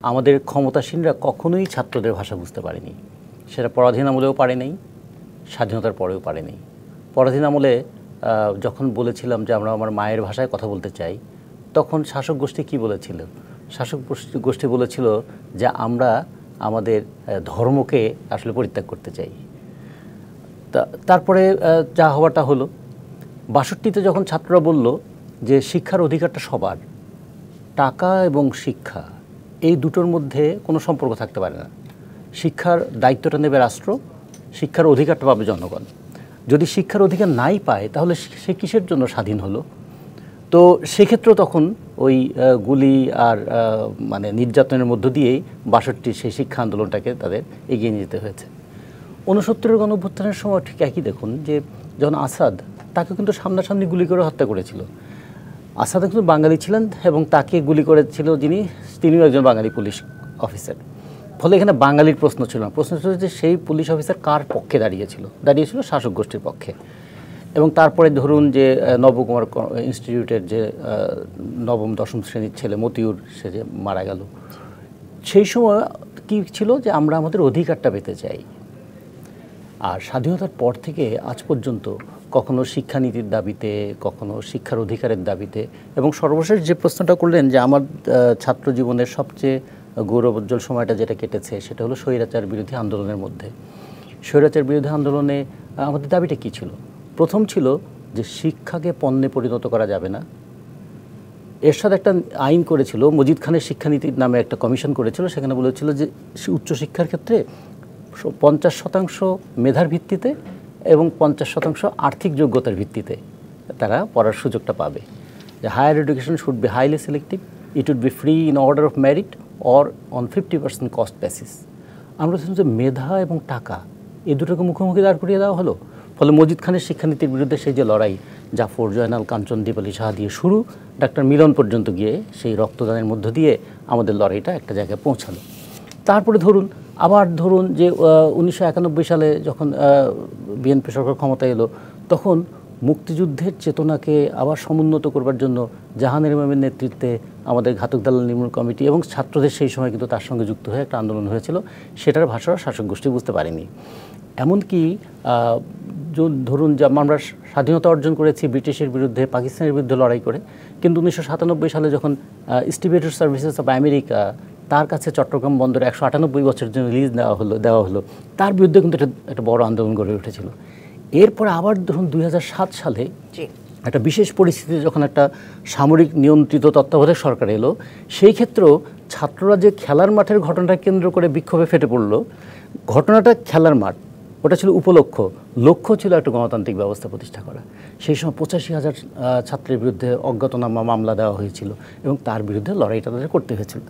আমাদের ক্ষমতাসীনরা কখনোই ছাত্রদের ভাষা বুঝতে পারেনি। সেটা পরাধীন আমলেও পারে নাই, স্বাধীনতার পরেও পারে নাই। পরাধীন আমলে যখন বলেছিলাম যে আমরা আমার মায়ের ভাষায় কথা বলতে চাই, তখন শাসক গোষ্ঠী কী বলেছিল? শাসক গোষ্ঠী বলেছিল যে আমরা আমাদের ধর্মকে আসলে পরিত্যাগ করতে চাই। তারপরে যা হওয়াটা হলো। ৬২-তে যখন ছাত্ররা বলল যে শিক্ষার অধিকারটা সবার, টাকা এবং শিক্ষা এই দুটোর মধ্যে কোনো সম্পর্ক থাকতে পারে না। শিক্ষার দায়িত্বটা নেবে রাষ্ট্র, শিক্ষার অধিকারটা পাবে জনগণ। যদি শিক্ষার অধিকার নাই পায় তাহলে সে কিসের জন্য স্বাধীন হলো? তো সেক্ষেত্রে তখন ওই গুলি আর মানে নির্যাতনের মধ্য দিয়েই ৬২ সেই শিক্ষা আন্দোলনটাকে তাদের এগিয়ে নিয়ে যেতে হয়েছে। ৬৯-এর গণঅভ্যুত্থানের সময় ঠিক একই দেখুন যে যখন আসাদ, তাকে কিন্তু সামনাসামনি গুলি করে হত্যা করেছিল। আসাদ কিন্তু বাঙালি ছিলেন এবং তাকে গুলি করেছিল তিনিও একজন বাঙালি পুলিশ অফিসার। ফলে এখানে বাঙালির প্রশ্ন ছিল না, প্রশ্ন ছিল যে সেই পুলিশ অফিসার কার পক্ষে দাঁড়িয়েছিল শাসক গোষ্ঠীর পক্ষে। এবং তারপরে ধরুন যে নবকুমার ইনস্টিটিউটের যে নবম দশম শ্রেণীর ছেলে মতিউর, সে যে মারা গেল, সেই সময় কী ছিল যে আমরা আমাদের অধিকারটা পেতে চাই। আর স্বাধীনতার পর থেকে আজ পর্যন্ত কখনো শিক্ষানীতির দাবিতে, কখনো শিক্ষার অধিকারের দাবিতে, এবং সর্বশেষ যে প্রশ্নটা করলেন যে আমার ছাত্র জীবনের সবচেয়ে গৌরবোজ্জ্বল সময়টা যেটা কেটেছে সেটা হলো স্বৈরাচার বিরোধী আন্দোলনের মধ্যে। স্বৈরাচার বিরোধী আন্দোলনে আমাদের দাবিটা কী ছিল? প্রথম ছিল যে শিক্ষাকে পণ্যে পরিণত করা যাবে না। এর সাথে একটা আইন করেছিল, মজিদ খানের শিক্ষানীতির নামে একটা কমিশন করেছিল, সেখানে বলেছিল যে উচ্চশিক্ষার ক্ষেত্রে ৫০% মেধার ভিত্তিতে এবং ৫০% আর্থিক যোগ্যতার ভিত্তিতে তারা পড়ার সুযোগটা পাবে। যে higher education should be highly selective, it would be free in order of merit or on 50% cost basis. আমরা দেখলাম যে মেধা এবং টাকা এই দুটোকে মুখোমুখি দাঁড় করিয়ে দেওয়া হলো। ফলে মজিদ খানের শিক্ষানীতির বিরুদ্ধে সেই যে লড়াই, জাফর, জয়নাল, কাঞ্চন, দীপ আলী শাহ দিয়ে শুরু, ডাক্তার মিলন পর্যন্ত গিয়ে সেই রক্তদানের মধ্য দিয়ে আমাদের লড়াইটা একটা জায়গায় পৌঁছালো। তারপরে ধরুন যে ১৯৯১ সালে যখন বিএনপি সরকার ক্ষমতায় এলো, তখন মুক্তিযুদ্ধের চেতনাকে আবার সমুন্নত করবার জন্য জাহানের ইমামের নেতৃত্বে আমাদের ঘাতক দালাল নির্মূল কমিটি এবং ছাত্রদের সেই সময় কিন্তু তার সঙ্গে যুক্ত হয়ে একটা আন্দোলন হয়েছিল। সেটার ভাষা শাসক গোষ্ঠী বুঝতে পারেনি। এমনকি ধরুন যে আমরা স্বাধীনতা অর্জন করেছি ব্রিটিশের বিরুদ্ধে, পাকিস্তানের বিরুদ্ধে লড়াই করে, কিন্তু ১৯৯৭ সালে যখন ইস্টিভেটর সার্ভিসেস অফ আমেরিকা তার কাছে চট্টগ্রাম বন্দরে ১৯৮ বছরের জন্য লিজ দেওয়া হলো, তার বিরুদ্ধে কিন্তু একটা বড় আন্দোলন গড়ে উঠেছিল। এরপর আবার ধরুন ২০০৭ সালে একটা বিশেষ পরিস্থিতি, যখন একটা সামরিক নিয়ন্ত্রিত তত্ত্বাবধায়ক সরকার এলো, সেই ক্ষেত্রেও ছাত্ররা যে খেলার মাঠের ঘটনাটা কেন্দ্র করে বিক্ষোভে ফেটে পড়ল, ঘটনাটা খেলার মাঠ, ওটা ছিল উপলক্ষ্য, লক্ষ্য ছিল একটা গণতান্ত্রিক ব্যবস্থা প্রতিষ্ঠা করা। সেই সময় ৮৫,০০০ ছাত্রের বিরুদ্ধে অজ্ঞাতনামা মামলা দেওয়া হয়েছিল এবং তার বিরুদ্ধে লড়াইটা তাদের করতে হয়েছিল।